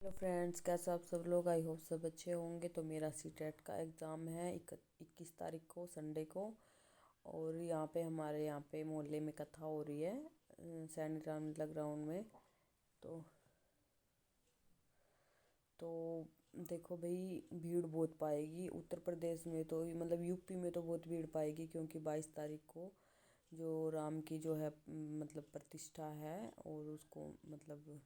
Hello friends, कैसे आप सब लोग। आई होप सब अच्छे होंगे। तो मेरा सी टेट का एग्ज़ाम है 21 तारीख को, संडे को। और यहाँ पे हमारे यहाँ पे मोहल्ले में कथा हो रही है, सैनिक रामलीला ग्राउंड में। तो तो देखो भाई, भीड़ बहुत पाएगी उत्तर प्रदेश में तो, मतलब यूपी में तो बहुत भीड़ पाएगी, क्योंकि 22 तारीख को जो राम की जो है मतलब प्रतिष्ठा है, और उसको मतलब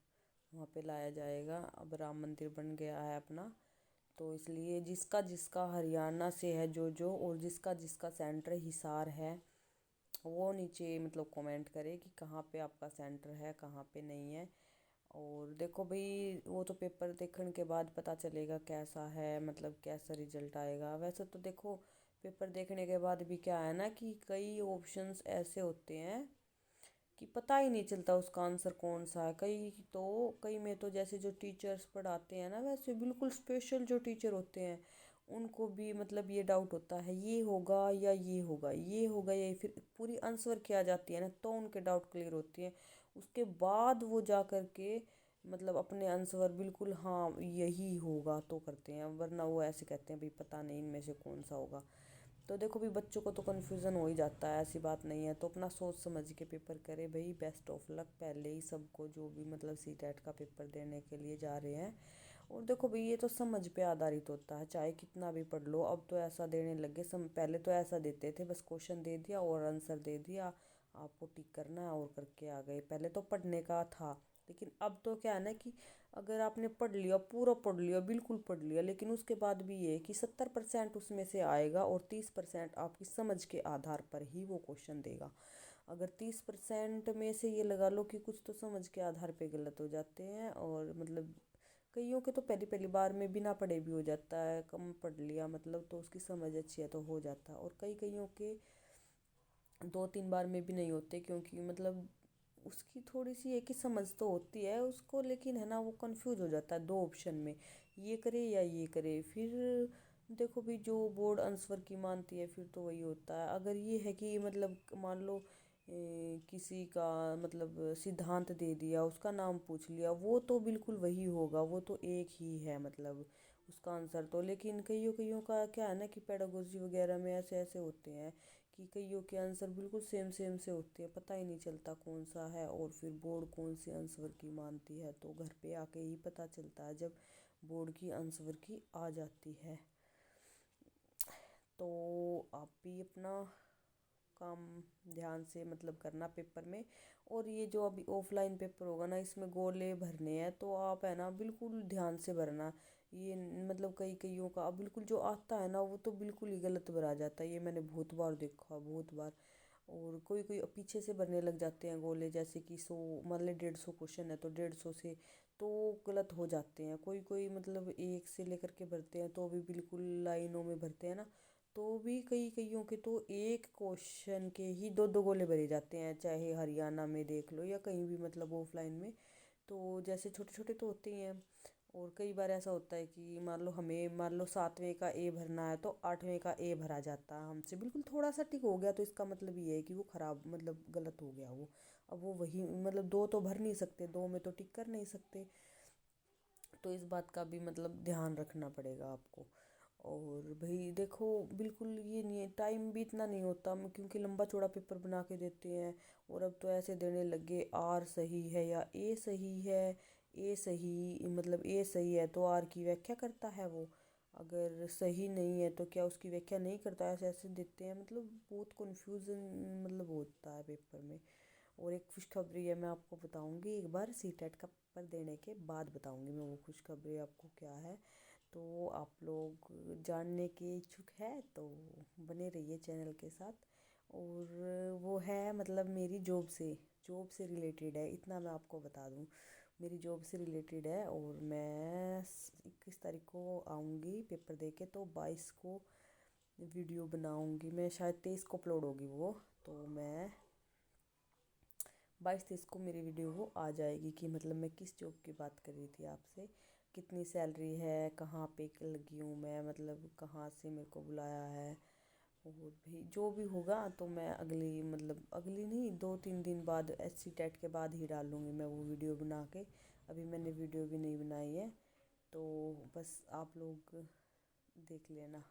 वहाँ पे लाया जाएगा। अब राम मंदिर बन गया है अपना, तो इसलिए जिसका जिसका हरियाणा से है जो और जिसका जिसका सेंटर हिसार है, वो नीचे मतलब कमेंट करे कि कहाँ पे आपका सेंटर है, कहाँ पे नहीं है। और देखो भाई, वो तो पेपर देखने के बाद पता चलेगा कैसा है, मतलब कैसा रिजल्ट आएगा। वैसे तो देखो, पेपर देखने के बाद भी क्या है ना, कि कई ऑप्शंस ऐसे होते हैं कि पता ही नहीं चलता उसका आंसर कौन सा है। कई में तो जैसे जो टीचर्स पढ़ाते हैं ना, वैसे बिल्कुल स्पेशल जो टीचर होते हैं, उनको भी मतलब ये डाउट होता है ये होगा या ये होगा, ये होगा या फिर पूरी आंसर किया जाती है ना, तो उनके डाउट क्लियर होती है। उसके बाद वो जा कर के मतलब अपने आंसर बिल्कुल हाँ यही होगा तो करते हैं, वरना वो ऐसे कहते हैं भाई पता नहीं इनमें से कौन सा होगा। तो देखो भी, बच्चों को तो कन्फ्यूज़न हो ही जाता है, ऐसी बात नहीं है। तो अपना सोच समझ के पेपर करे भाई। बेस्ट ऑफ लक पहले ही सबको, जो भी मतलब सी टेट का पेपर देने के लिए जा रहे हैं। और देखो भाई, ये तो समझ पे आधारित होता है, चाहे कितना भी पढ़ लो। अब तो ऐसा देने लगे, पहले तो ऐसा देते थे, बस क्वेश्चन दे दिया और आंसर दे दिया, आपको टिक करना है और करके आ गए। पहले तो पढ़ने का था, लेकिन अब तो क्या है ना कि अगर आपने पढ़ लिया, पूरा पढ़ लिया, बिल्कुल पढ़ लिया, लेकिन उसके बाद भी ये है कि 70% उसमें से आएगा और 30% आपकी समझ के आधार पर ही वो क्वेश्चन देगा। अगर 30% में से ये लगा लो कि कुछ तो समझ के आधार पे गलत हो जाते हैं, और मतलब कईयों के तो पहली पहली बार में बिना पढ़े भी हो जाता है, कम पढ़ लिया मतलब तो उसकी समझ अच्छी है तो हो जाता है। और कईयों के 2-3 बार में भी नहीं होते, क्योंकि मतलब उसकी थोड़ी सी एक ही समझ तो होती है उसको, लेकिन है ना वो कंफ्यूज हो जाता है दो ऑप्शन में, ये करे या ये करे। फिर देखो भी, जो बोर्ड आंसर की मानती है फिर तो वही होता है। अगर ये है कि मतलब मान लो किसी का मतलब सिद्धांत दे दिया, उसका नाम पूछ लिया, वो तो बिल्कुल वही होगा, वो तो एक ही है मतलब उसका आंसर तो। लेकिन कईयों कईयों का क्या है ना कि पेडागोजी वगैरह में ऐसे ऐसे होते हैं कि कईयों के आंसर बिल्कुल सेम सेम से होते हैं, पता ही नहीं चलता कौन सा है, और फिर बोर्ड कौन से आंसर की मानती है। तो घर पे आके ही पता चलता है जब बोर्ड की आंसर की आ जाती है। तो आप भी अपना काम ध्यान से मतलब करना पेपर में। और ये जो अभी ऑफलाइन पेपर होगा ना, इसमें गोले भरने हैं, तो आप है ना बिल्कुल ध्यान से भरना। ये मतलब कईयों का अब बिल्कुल जो आता है ना, वो तो बिल्कुल ही गलत भरा जाता है, ये मैंने बहुत बार देखा, बहुत बार। और कोई कोई पीछे से भरने लग जाते हैं गोले, जैसे कि 100 मान ले 150 क्वेश्चन है तो 150 से तो गलत हो जाते हैं। कोई कोई मतलब एक से लेकर के भरते हैं तो भी बिल्कुल लाइनों में भरते हैं ना, तो भी कईयों के तो एक क्वेश्चन के ही दो दो गोले भरे जाते हैं, चाहे हरियाणा में देख लो या कहीं भी मतलब ऑफलाइन में। तो जैसे छोटे छोटे तो होते ही हैं। और कई बार ऐसा होता है कि मान लो 7वें का ए भरना है तो 8वें का ए भरा जाता है हमसे, बिल्कुल थोड़ा सा टिक हो गया तो इसका मतलब ये है कि वो खराब मतलब गलत हो गया वो। अब वो वही मतलब दो तो भर नहीं सकते, दो में तो टिक कर नहीं सकते। तो इस बात का भी मतलब ध्यान रखना पड़ेगा आपको। और भाई देखो, बिल्कुल ये नहीं है, टाइम भी इतना नहीं होता क्योंकि लंबा चौड़ा पेपर बना के देते हैं। और अब तो ऐसे देने लगे, आर सही है या ए सही है। ए सही मतलब ए सही है तो आर की व्याख्या करता है वो, अगर सही नहीं है तो क्या उसकी व्याख्या नहीं करता, ऐसे ऐसे देते हैं। मतलब बहुत कन्फ्यूज़न मतलब होता है पेपर में। और एक खुशखबरी है, मैं आपको बताऊंगी एक बार सी टेट का पेपर देने के बाद बताऊंगी मैं वो खुशखबरी आपको क्या है। तो आप लोग जानने के इच्छुक है तो बने रहिए चैनल के साथ। और वो है मतलब मेरी जॉब से रिलेटेड है, इतना मैं आपको बता दूं। मेरी जॉब से रिलेटेड है, और मैं 21 तारीख को आऊँगी पेपर दे के, तो 22 को वीडियो बनाऊँगी मैं, शायद 23 को अपलोड होगी वो। तो मैं 22-23 को मेरी वीडियो वो आ जाएगी कि मतलब मैं किस जॉब की बात कर रही थी आपसे, कितनी सैलरी है, कहाँ पे लगी हूँ मैं, मतलब कहाँ से मेरे को बुलाया है। और भी जो भी होगा तो मैं अगली मतलब अगली नहीं, 2-3 दिन बाद SC टेट के बाद ही डालूँगी मैं वो वीडियो बना के। अभी मैंने वीडियो भी नहीं बनाई है। तो बस आप लोग देख लेना।